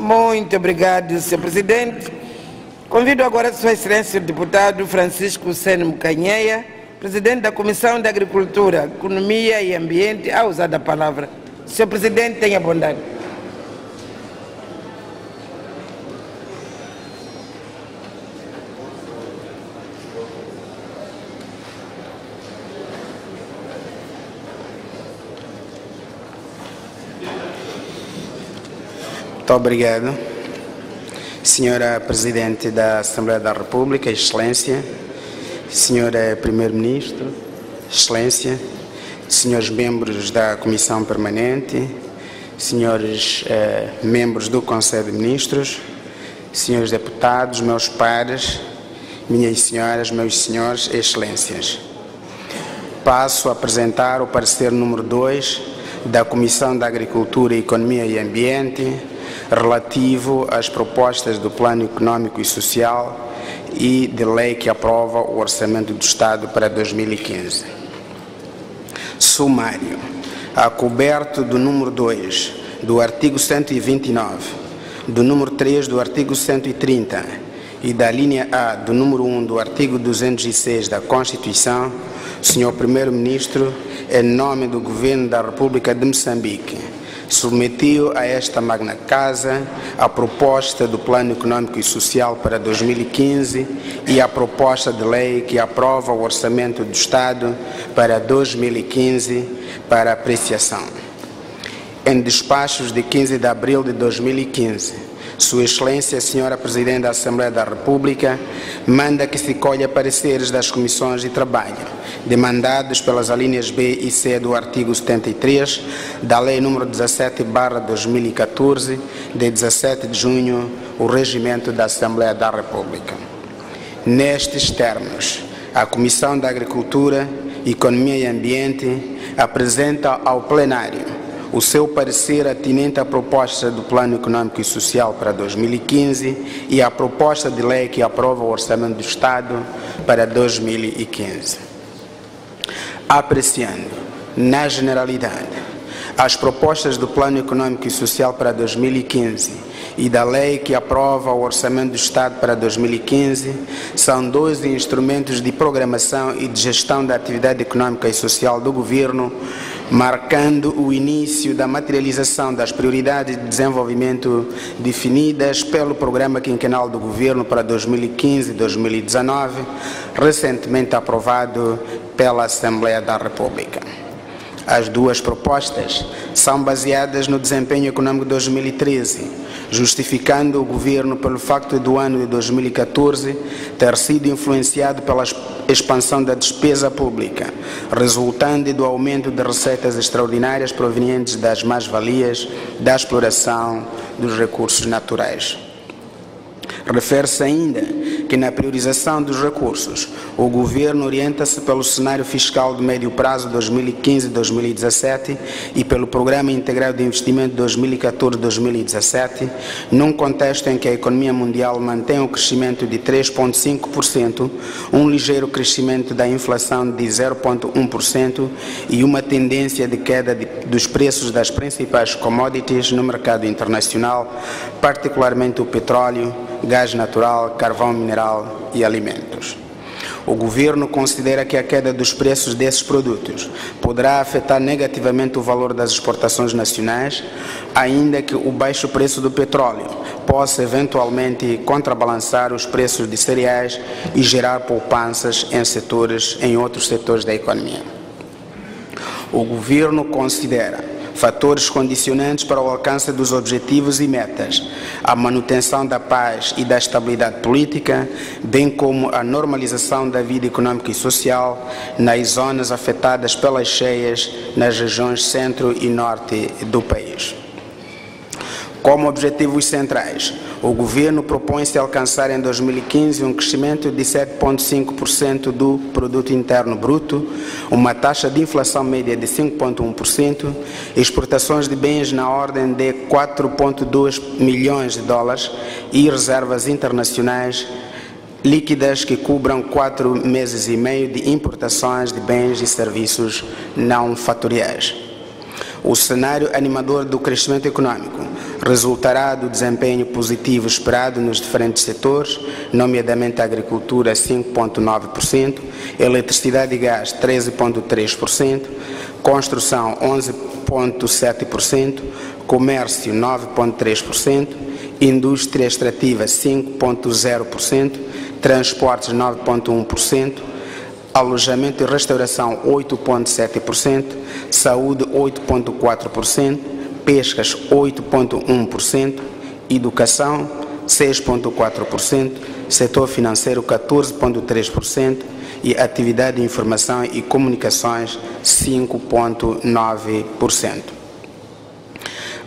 Muito obrigado, Sr. Presidente. Convido agora Sua Excelência o deputado Francisco Sene Mucanheia, presidente da Comissão de Agricultura, Economia e Ambiente, a usar a palavra. Sr. Presidente, tenha bondade. Muito obrigado, Senhora Presidente da Assembleia da República, Excelência, Senhora Primeiro-Ministro, Excelência, Senhores membros da Comissão Permanente, Senhores membros do Conselho de Ministros, Senhores deputados, meus pares, minhas senhoras, meus senhores, Excelências. Passo a apresentar o parecer número 2 da Comissão da Agricultura, Economia e Ambiente, relativo às propostas do Plano Econômico e Social e de lei que aprova o Orçamento do Estado para 2015. Sumário. A coberto do número 2 do artigo 129, do número 3 do artigo 130 e da linha A do número 1 do artigo 206 da Constituição, o Sr. Primeiro-Ministro, em nome do Governo da República de Moçambique, submeteu a esta magna casa a proposta do Plano Econômico e Social para 2015 e a proposta de lei que aprova o Orçamento do Estado para 2015 para apreciação. Em despachos de 15 de abril de 2015, Sua Excelência, a Senhora Presidente da Assembleia da República, manda que se colha pareceres das Comissões de Trabalho, demandados pelas alíneas B e C do artigo 73 da Lei nº 17/2014, de 17 de junho, o Regimento da Assembleia da República. Nestes termos, a Comissão da Agricultura, Economia e Ambiente apresenta ao plenário o seu parecer atinente à proposta do Plano Econômico e Social para 2015 e à proposta de lei que aprova o Orçamento do Estado para 2015. Apreciando, na generalidade, as propostas do Plano Econômico e Social para 2015 e da lei que aprova o Orçamento do Estado para 2015, são dois instrumentos de programação e de gestão da atividade econômica e social do Governo, marcando o início da materialização das prioridades de desenvolvimento definidas pelo Programa Quinquenal do Governo para 2015-2019, recentemente aprovado pela Assembleia da República. As duas propostas são baseadas no desempenho econômico de 2013, justificando o Governo pelo facto do ano de 2014 ter sido influenciado pela expansão da despesa pública, resultante do aumento de receitas extraordinárias provenientes das mais-valias da exploração dos recursos naturais. Refere-se ainda que na priorização dos recursos, o Governo orienta-se pelo cenário fiscal de médio prazo 2015-2017 e pelo Programa Integrado de Investimento 2014-2017, num contexto em que a economia mundial mantém um crescimento de 3,5%, um ligeiro crescimento da inflação de 0,1% e uma tendência de queda dos preços das principais commodities no mercado internacional, particularmente o petróleo, gás natural, carvão mineral e alimentos. O Governo considera que a queda dos preços desses produtos poderá afetar negativamente o valor das exportações nacionais, ainda que o baixo preço do petróleo possa eventualmente contrabalançar os preços de cereais e gerar poupanças em outros setores da economia. O Governo considera fatores condicionantes para o alcance dos objetivos e metas, a manutenção da paz e da estabilidade política, bem como a normalização da vida econômica e social nas zonas afetadas pelas cheias nas regiões centro e norte do país. Como objetivos centrais, o Governo propõe-se alcançar em 2015 um crescimento de 7,5% do Produto Interno Bruto, uma taxa de inflação média de 5,1%, exportações de bens na ordem de 4,2 milhões de dólares e reservas internacionais líquidas que cubram 4 meses e meio de importações de bens e serviços não fatoriais. O cenário animador do crescimento econômico resultará do desempenho positivo esperado nos diferentes setores, nomeadamente a agricultura 5,9%, eletricidade e gás 13,3%, construção 11,7%, comércio 9,3%, indústria extrativa 5,0%, transportes 9,1%, alojamento e restauração 8,7%, saúde 8,4%, pescas 8,1%, educação 6,4%, setor financeiro 14,3% e atividade de informação e comunicações 5,9%.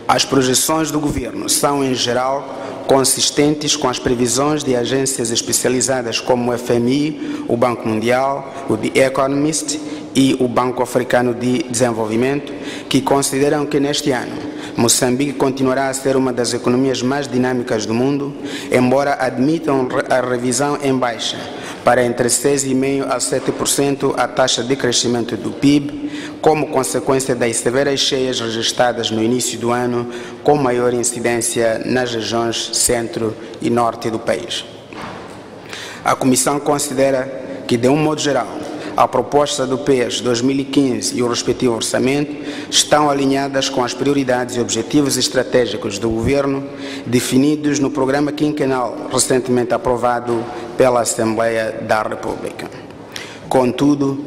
As projeções do governo são, em geral, consistentes com as previsões de agências especializadas como o FMI, o Banco Mundial, o The Economist e o Banco Africano de Desenvolvimento, que consideram que neste ano Moçambique continuará a ser uma das economias mais dinâmicas do mundo, embora admitam a revisão em baixa para entre 6,5% a 7% a taxa de crescimento do PIB, como consequência das severas cheias registradas no início do ano, com maior incidência nas regiões centro e norte do país. A Comissão considera que, de um modo geral, a proposta do PES 2015 e o respectivo orçamento estão alinhadas com as prioridades e objetivos estratégicos do Governo definidos no Programa Quinquenal recentemente aprovado pela Assembleia da República. Contudo,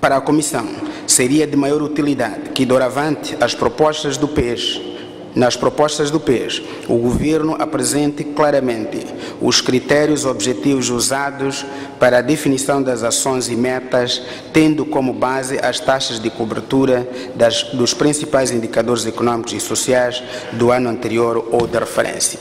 para a Comissão seria de maior utilidade que, doravante, nas propostas do PES, o Governo apresente claramente os critérios objetivos usados para a definição das ações e metas, tendo como base as taxas de cobertura dos principais indicadores econômicos e sociais do ano anterior ou de referência.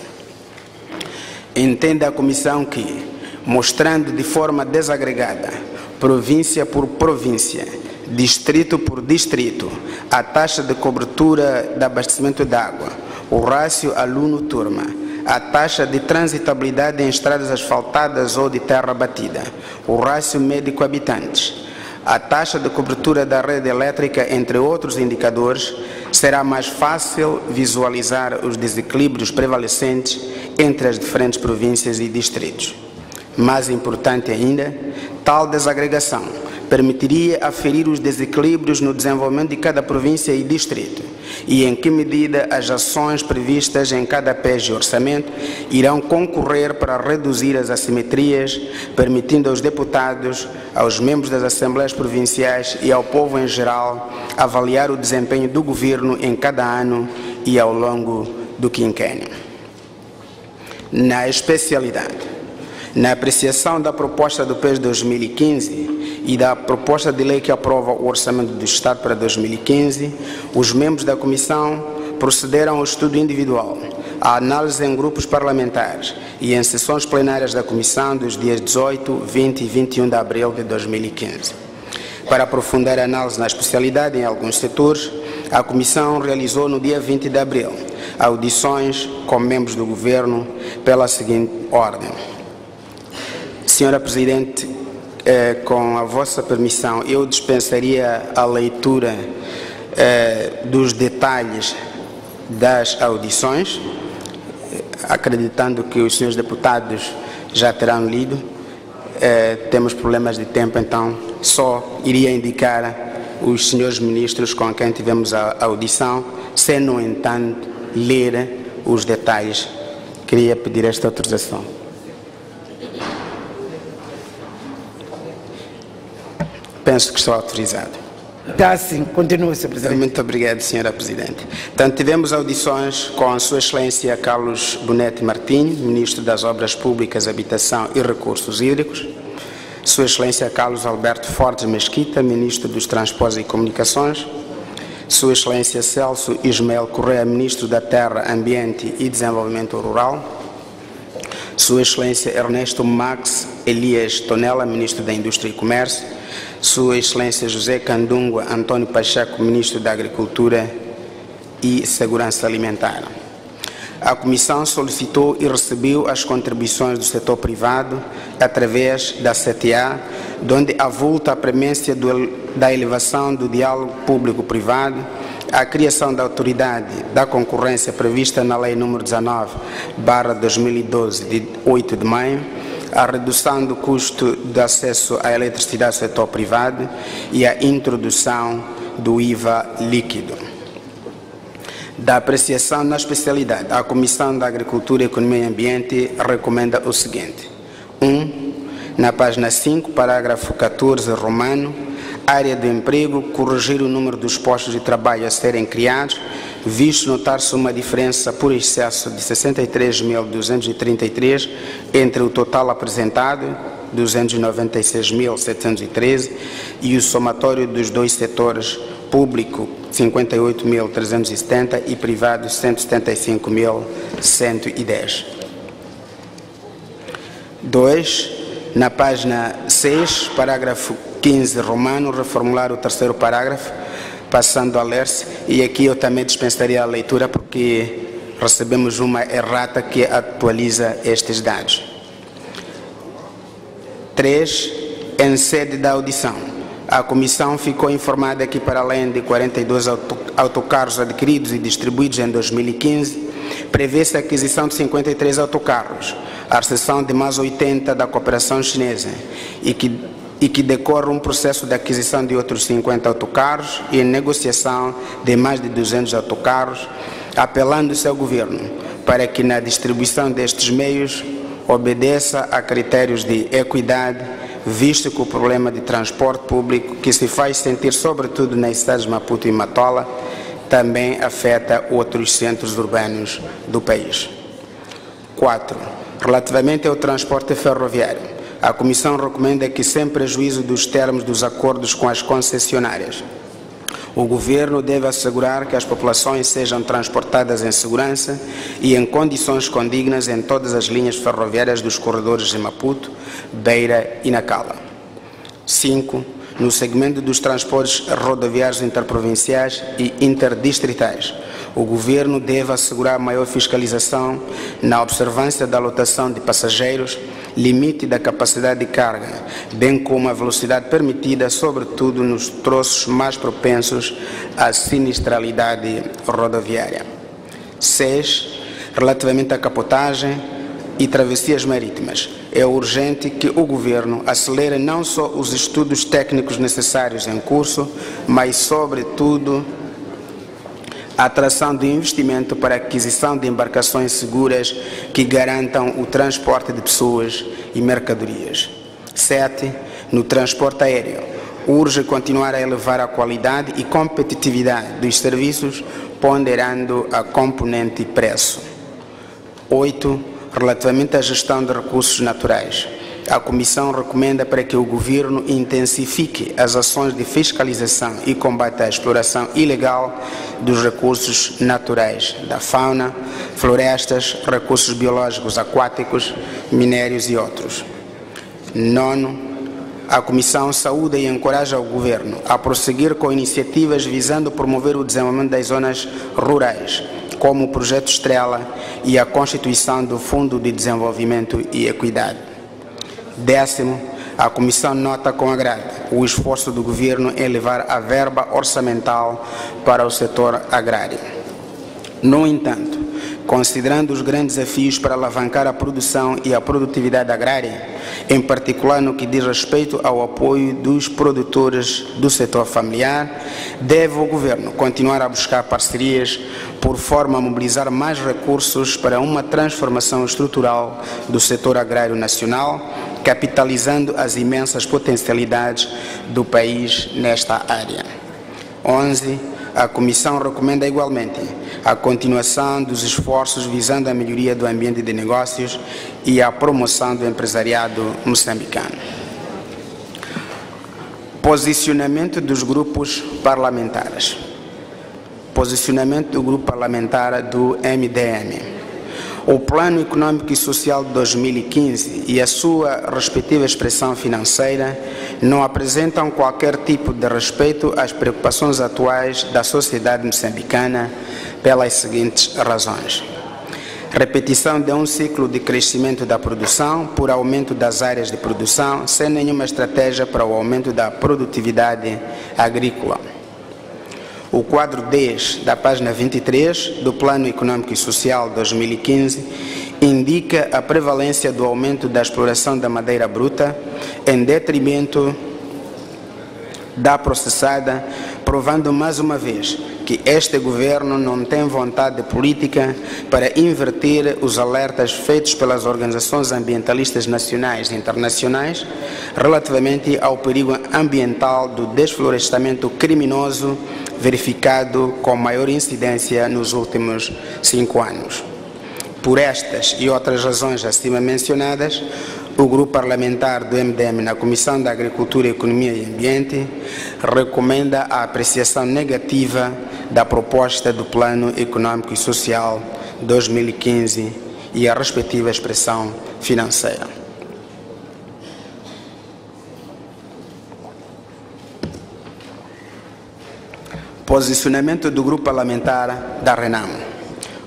Entende a Comissão que, mostrando de forma desagregada, província por província, distrito por distrito, a taxa de cobertura de abastecimento de água, o rácio aluno-turma, a taxa de transitabilidade em estradas asfaltadas ou de terra batida, o rácio médico-habitantes, a taxa de cobertura da rede elétrica, entre outros indicadores, será mais fácil visualizar os desequilíbrios prevalecentes entre as diferentes províncias e distritos. Mais importante ainda, tal desagregação permitiria aferir os desequilíbrios no desenvolvimento de cada província e distrito e em que medida as ações previstas em cada PES de orçamento irão concorrer para reduzir as assimetrias, permitindo aos deputados, aos membros das Assembleias Provinciais e ao povo em geral avaliar o desempenho do Governo em cada ano e ao longo do quinquênio. Na especialidade, na apreciação da proposta do PES 2015 e da proposta de lei que aprova o Orçamento do Estado para 2015, os membros da Comissão procederam ao estudo individual, à análise em grupos parlamentares e em sessões plenárias da Comissão dos dias 18, 20 e 21 de abril de 2015. Para aprofundar a análise na especialidade em alguns setores, a Comissão realizou no dia 20 de abril audições com membros do Governo pela seguinte ordem. Senhora Presidente, com a vossa permissão, eu dispensaria a leitura dos detalhes das audições, acreditando que os senhores deputados já terão lido. Temos problemas de tempo, então só iria indicar os senhores ministros com quem tivemos a audição, sem, no entanto, ler os detalhes. Queria pedir esta autorização. Penso que estou autorizado. Está sim, continua, Sr. Presidente. Muito obrigado, Sra. Presidente. Portanto, tivemos audições com a Sua Excelência Carlos Bonetti Martins, Ministro das Obras Públicas, Habitação e Recursos Hídricos, Sua Excelência Carlos Alberto Fortes Mesquita, Ministro dos Transportes e Comunicações, Sua Excelência Celso Ismael Correia, Ministro da Terra, Ambiente e Desenvolvimento Rural, Sua Excelência Ernesto Max Elias Tonela, Ministro da Indústria e Comércio, Sua Excelência José Candungua Antônio Pacheco, Ministro da Agricultura e Segurança Alimentar. A Comissão solicitou e recebeu as contribuições do setor privado através da CTA, onde avulta a premência da elevação do diálogo público-privado, a criação da autoridade da concorrência prevista na Lei nº 19/2012, de 8 de maio, a redução do custo de acesso à eletricidade do setor privado e a introdução do IVA líquido. Da apreciação na especialidade, a Comissão da Agricultura, Economia e Ambiente recomenda o seguinte. 1. Na página 5, parágrafo 14, romano, área do emprego, corrigir o número dos postos de trabalho a serem criados, visto notar-se uma diferença por excesso de 63.233 entre o total apresentado, 296.713, e o somatório dos dois setores, público 58.370 e privado 175.110. 2. Na página 6, parágrafo 15, romano, reformular o terceiro parágrafo, passando a ler-se, e aqui eu também dispensaria a leitura porque recebemos uma errata que atualiza estes dados. 3. Em sede da audição, a Comissão ficou informada que, para além de 42 autocarros adquiridos e distribuídos em 2015, prevê-se a aquisição de 53 autocarros, a recepção de mais 80 da cooperação chinesa e que decorre um processo de aquisição de outros 50 autocarros e negociação de mais de 200 autocarros, apelando-se ao Governo para que na distribuição destes meios obedeça a critérios de equidade, visto que o problema de transporte público, que se faz sentir sobretudo nas cidades de Maputo e Matola, também afeta outros centros urbanos do país. 4. Relativamente ao transporte ferroviário, a Comissão recomenda que, sem prejuízo dos termos dos acordos com as concessionárias, o Governo deve assegurar que as populações sejam transportadas em segurança e em condições condignas em todas as linhas ferroviárias dos corredores de Maputo, Beira e Nacala. 5. No segmento dos transportes rodoviários interprovinciais e interdistritais, o Governo deve assegurar maior fiscalização na observância da lotação de passageiros, limite da capacidade de carga, bem como a velocidade permitida, sobretudo nos troços mais propensos à sinistralidade rodoviária. 6. Relativamente à capotagem e travessias marítimas, é urgente que o Governo acelere não só os estudos técnicos necessários em curso, mas, sobretudo, a atração de investimento para a aquisição de embarcações seguras que garantam o transporte de pessoas e mercadorias. 7. No transporte aéreo, urge continuar a elevar a qualidade e competitividade dos serviços, ponderando a componente preço. 8. Relativamente à gestão de recursos naturais, a Comissão recomenda para que o Governo intensifique as ações de fiscalização e combate à exploração ilegal dos recursos naturais, da fauna, florestas, recursos biológicos aquáticos, minérios e outros. 9. A Comissão saúda e encoraja o Governo a prosseguir com iniciativas visando promover o desenvolvimento das zonas rurais, como o Projeto Estrela e a constituição do Fundo de Desenvolvimento e Equidade. 10. A Comissão nota com agrado o esforço do Governo em levar a verba orçamental para o setor agrário. No entanto, considerando os grandes desafios para alavancar a produção e a produtividade agrária, em particular no que diz respeito ao apoio dos produtores do setor familiar, deve o Governo continuar a buscar parcerias por forma a mobilizar mais recursos para uma transformação estrutural do setor agrário nacional, capitalizando as imensas potencialidades do país nesta área. 11. A Comissão recomenda igualmente a continuação dos esforços visando a melhoria do ambiente de negócios e a promoção do empresariado moçambicano. Posicionamento dos grupos parlamentares. Posicionamento do grupo parlamentar do MDM. O Plano Econômico e Social de 2015 e a sua respectiva expressão financeira não apresentam qualquer tipo de respeito às preocupações atuais da sociedade moçambicana pelas seguintes razões. repetição de um ciclo de crescimento da produção por aumento das áreas de produção, sem nenhuma estratégia para o aumento da produtividade agrícola. O quadro 10 da página 23 do Plano Econômico e Social 2015 indica a prevalência do aumento da exploração da madeira bruta em detrimento da processada, provando mais uma vez que este governo não tem vontade política para inverter os alertas feitos pelas organizações ambientalistas nacionais e internacionais relativamente ao perigo ambiental do desflorestamento criminoso verificado com maior incidência nos últimos 5 anos. Por estas e outras razões acima mencionadas, o Grupo Parlamentar do MDM na Comissão da Agricultura, Economia e Ambiente recomenda a apreciação negativa da proposta do Plano Econômico e Social 2015 e a respectiva expressão financeira. Posicionamento do Grupo Parlamentar da RENAMO.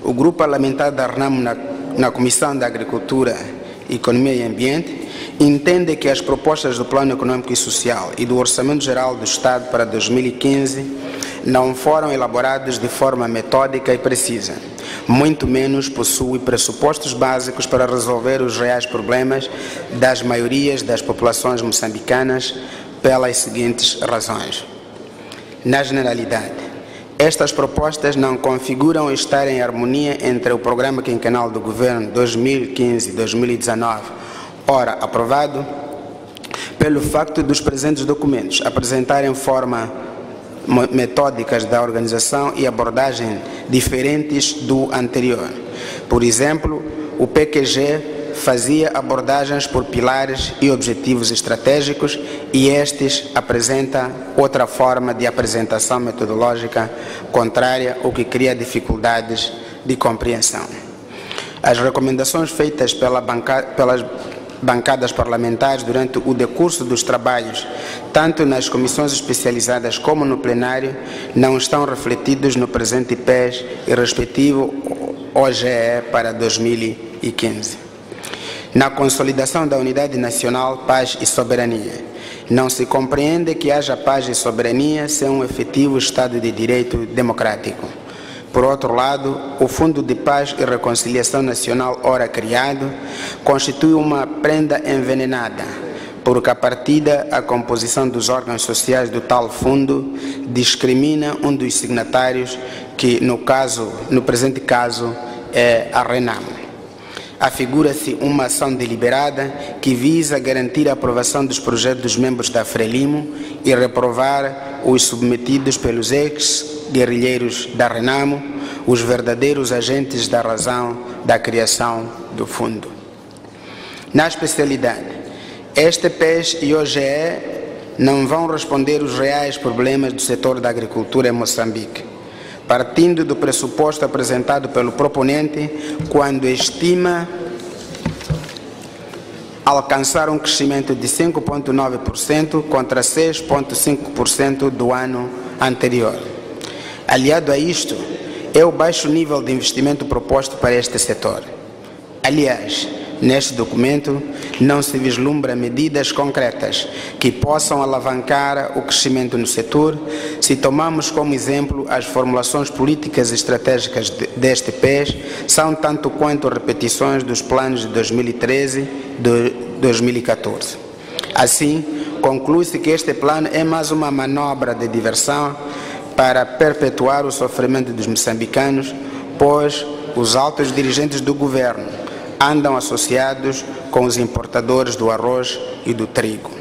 O Grupo Parlamentar da RENAMO na Comissão da Agricultura, Economia e Ambiente entende que as propostas do Plano Econômico e Social e do Orçamento Geral do Estado para 2015 não foram elaborados de forma metódica e precisa, muito menos possuem pressupostos básicos para resolver os reais problemas das maiorias das populações moçambicanas pelas seguintes razões. Na generalidade, estas propostas não configuram estar em harmonia entre o Programa Quinquenal do Governo 2015-2019, ora aprovado, pelo facto dos presentes documentos apresentarem forma metódicas da organização e abordagem diferentes do anterior. Por exemplo, o PQG fazia abordagens por pilares e objetivos estratégicos e estes apresenta outra forma de apresentação metodológica contrária, o que cria dificuldades de compreensão. As recomendações feitas pelas bancadas parlamentares durante o decurso dos trabalhos, tanto nas comissões especializadas como no plenário, não estão refletidos no presente PES e respectivo OGE para 2015. Na consolidação da unidade nacional, paz e soberania, não se compreende que haja paz e soberania sem um efetivo Estado de Direito democrático. Por outro lado, o Fundo de Paz e Reconciliação Nacional, ora criado, constitui uma prenda envenenada, porque a partida a composição dos órgãos sociais do tal fundo discrimina um dos signatários, que no presente caso é a RENAMO. Afigura-se uma ação deliberada que visa garantir a aprovação dos projetos dos membros da Frelimo e reprovar os submetidos pelos ex-guerrilheiros da RENAMO, os verdadeiros agentes da razão da criação do fundo. Na especialidade, este PES e OGE não vão responder os reais problemas do setor da agricultura em Moçambique, partindo do pressuposto apresentado pelo proponente, quando estima alcançar um crescimento de 5,9% contra 6,5% do ano anterior. Aliado a isto, é o baixo nível de investimento proposto para este setor. Aliás, neste documento não se vislumbra medidas concretas que possam alavancar o crescimento no setor, se tomamos como exemplo as formulações políticas e estratégicas deste PES, são tanto quanto repetições dos planos de 2013 e 2014. Assim, conclui-se que este plano é mais uma manobra de diversão para perpetuar o sofrimento dos moçambicanos, pois os altos dirigentes do governo andam associados com os importadores do arroz e do trigo.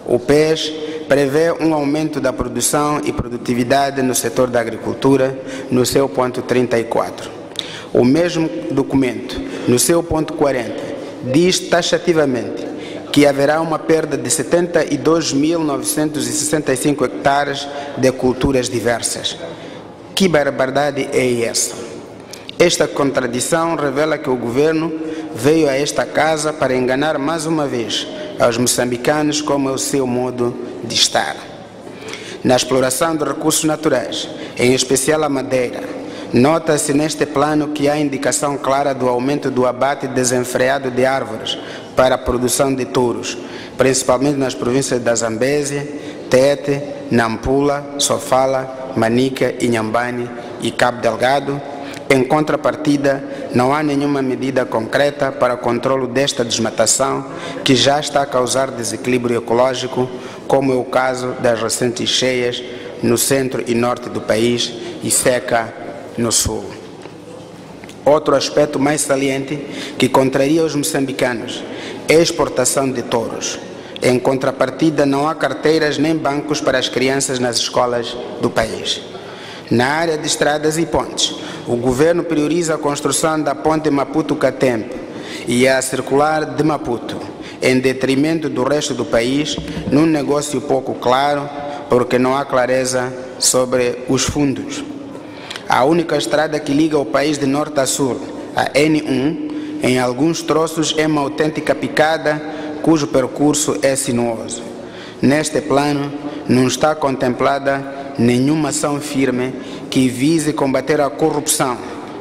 O PES prevê um aumento da produção e produtividade no setor da agricultura no seu ponto 34. O mesmo documento, no seu ponto 40, diz taxativamente que haverá uma perda de 72.965 hectares de culturas diversas. Que barbaridade é essa? Esta contradição revela que o governo veio a esta casa para enganar mais uma vez aos moçambicanos, como é o seu modo de estar. Na exploração de recursos naturais, em especial a madeira, Nota-se neste plano que há indicação clara do aumento do abate desenfreado de árvores para a produção de touros, principalmente nas províncias da Zambésia, Tete, Nampula, Sofala, Manica, Inhambane e Cabo Delgado. Em contrapartida, não há nenhuma medida concreta para o controle desta desmatação que já está a causar desequilíbrio ecológico, como é o caso das recentes cheias no centro e norte do país e seca no sul. Outro aspecto mais saliente que contraria os moçambicanos é a exportação de touros. Em contrapartida, não há carteiras nem bancos para as crianças nas escolas do país. Na área de estradas e pontes, o governo prioriza a construção da ponte Maputo-Catempe e a circular de Maputo, em detrimento do resto do país, num negócio pouco claro, porque não há clareza sobre os fundos. A única estrada que liga o país de norte a sul, a N1, em alguns troços é uma autêntica picada, cujo percurso é sinuoso. Neste plano, não está contemplada nenhuma ação firme que vise combater a corrupção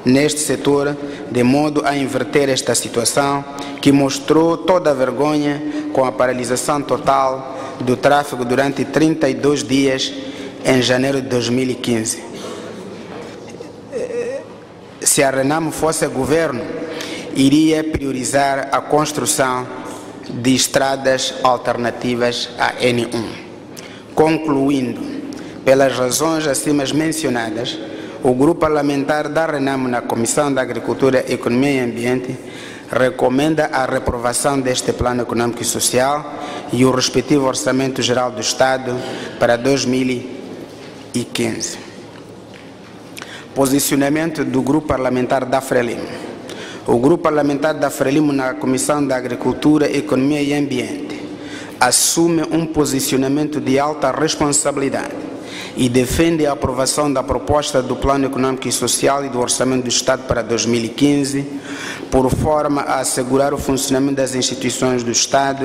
neste setor, de modo a inverter esta situação que mostrou toda a vergonha com a paralisação total do tráfego durante 32 dias em janeiro de 2015. Se a Renamo fosse governo, iria priorizar a construção de estradas alternativas à N1. Concluindo, pelas razões acima mencionadas, o Grupo Parlamentar da Renamo na Comissão da Agricultura, Economia e Ambiente recomenda a reprovação deste Plano Econômico e Social e o respectivo Orçamento Geral do Estado para 2015. Posicionamento do Grupo Parlamentar da Frelimo. O Grupo Parlamentar da Frelimo na Comissão da Agricultura, Economia e Ambiente assume um posicionamento de alta responsabilidade e defende a aprovação da proposta do Plano Econômico e Social e do Orçamento do Estado para 2015, por forma a assegurar o funcionamento das instituições do Estado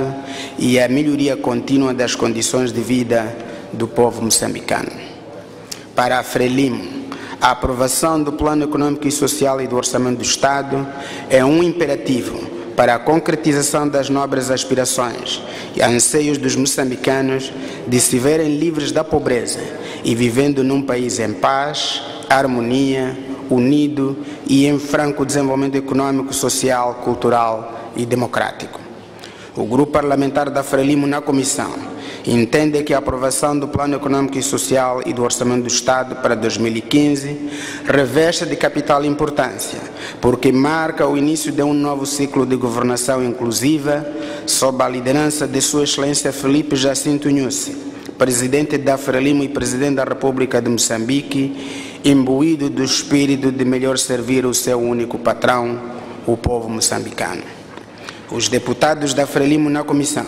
e a melhoria contínua das condições de vida do povo moçambicano. Para a Frelimo, a aprovação do Plano Econômico e Social e do Orçamento do Estado é um imperativo para a concretização das nobres aspirações e anseios dos moçambicanos de se verem livres da pobreza e vivendo num país em paz, harmonia, unido e em franco desenvolvimento econômico, social, cultural e democrático. O Grupo Parlamentar da Frelimo na Comissão entende que a aprovação do Plano Econômico e Social e do Orçamento do Estado para 2015 reveste de capital importância, porque marca o início de um novo ciclo de governação inclusiva sob a liderança de Sua Excelência Filipe Jacinto Nyusi, Presidente da Frelimo e Presidente da República de Moçambique, imbuído do espírito de melhor servir o seu único patrão, o povo moçambicano. Os deputados da Frelimo na Comissão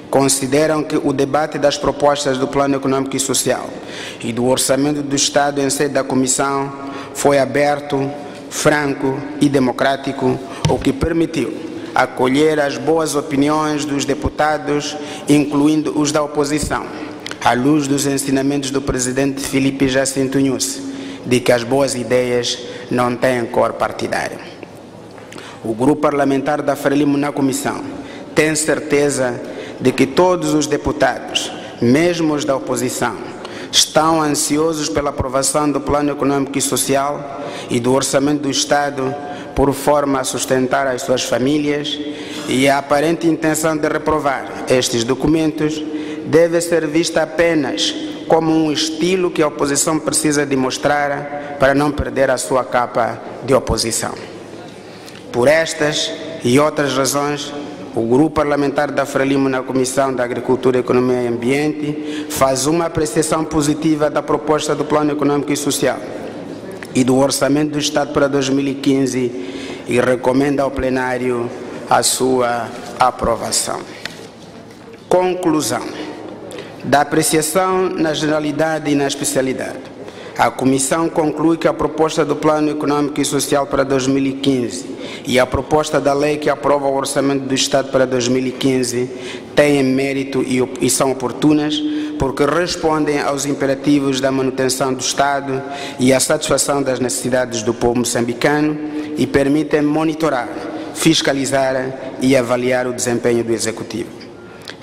consideram que o debate das propostas do Plano Econômico e Social e do Orçamento do Estado em sede da Comissão foi aberto, franco e democrático, o que permitiu acolher as boas opiniões dos deputados, incluindo os da oposição, à luz dos ensinamentos do Presidente Filipe Jacinto Nyusi, de que as boas ideias não têm cor partidária. O Grupo Parlamentar da Frelimo na Comissão tem certeza de que todos os deputados, mesmo os da oposição, estão ansiosos pela aprovação do Plano Econômico e Social e do Orçamento do Estado por forma a sustentar as suas famílias, e a aparente intenção de reprovar estes documentos deve ser vista apenas como um estilo que a oposição precisa de mostrar para não perder a sua capa de oposição. Por estas e outras razões, o Grupo Parlamentar da Frelimo na Comissão da Agricultura, Economia e Ambiente faz uma apreciação positiva da proposta do Plano Econômico e Social e do Orçamento do Estado para 2015 e recomenda ao plenário a sua aprovação. Conclusão. Da apreciação na generalidade e na especialidade, a Comissão conclui que a proposta do Plano Econômico e Social para 2015 e a proposta da lei que aprova o Orçamento do Estado para 2015 têm mérito e são oportunas, porque respondem aos imperativos da manutenção do Estado e à satisfação das necessidades do povo moçambicano e permitem monitorar, fiscalizar e avaliar o desempenho do Executivo.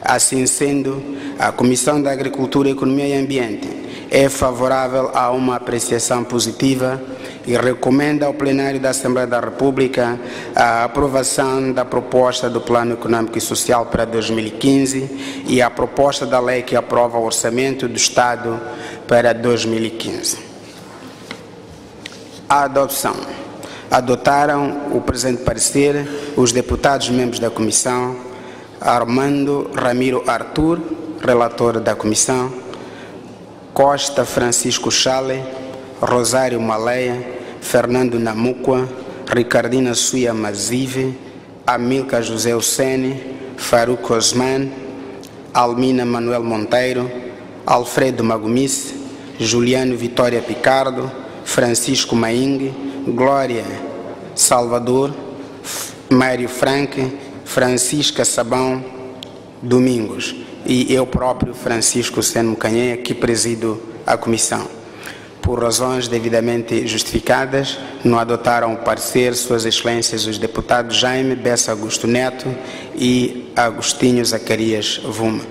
Assim sendo, a Comissão da Agricultura, Economia e Ambiente é favorável a uma apreciação positiva e recomenda ao plenário da Assembleia da República a aprovação da proposta do Plano Econômico e Social para 2015 e a proposta da lei que aprova o Orçamento do Estado para 2015. A adoção. Adotaram o presente parecer os deputados membros da Comissão: Armando Ramiro Arthur, relator da Comissão; Costa Francisco Chale, Rosário Maleia, Fernando Namuqua, Ricardina Suia Mazive, Amilcar José Ocene, Faruq Osman, Almina Manuel Monteiro, Alfredo Magumice, Juliano Vitória Picardo, Francisco Maingue, Glória Salvador, Mário Franque, Francisca Sabão Domingos e eu próprio, Francisco Seno Mukanyeya, que presido a Comissão. Por razões devidamente justificadas, não adotaram o parecer Suas Excelências os deputados Jaime Bessa Augusto Neto e Agostinho Zacarias Vuma.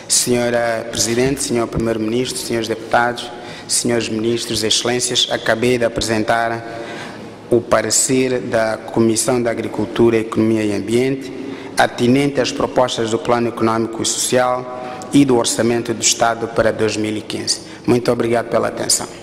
Senhora Presidente, Senhor Primeiro-Ministro, Senhores Deputados, Senhores Ministros, Excelências, acabei de apresentar o parecer da Comissão da Agricultura, Economia e Ambiente, atinente às propostas do Plano Econômico e Social e do Orçamento do Estado para 2015. Muito obrigado pela atenção.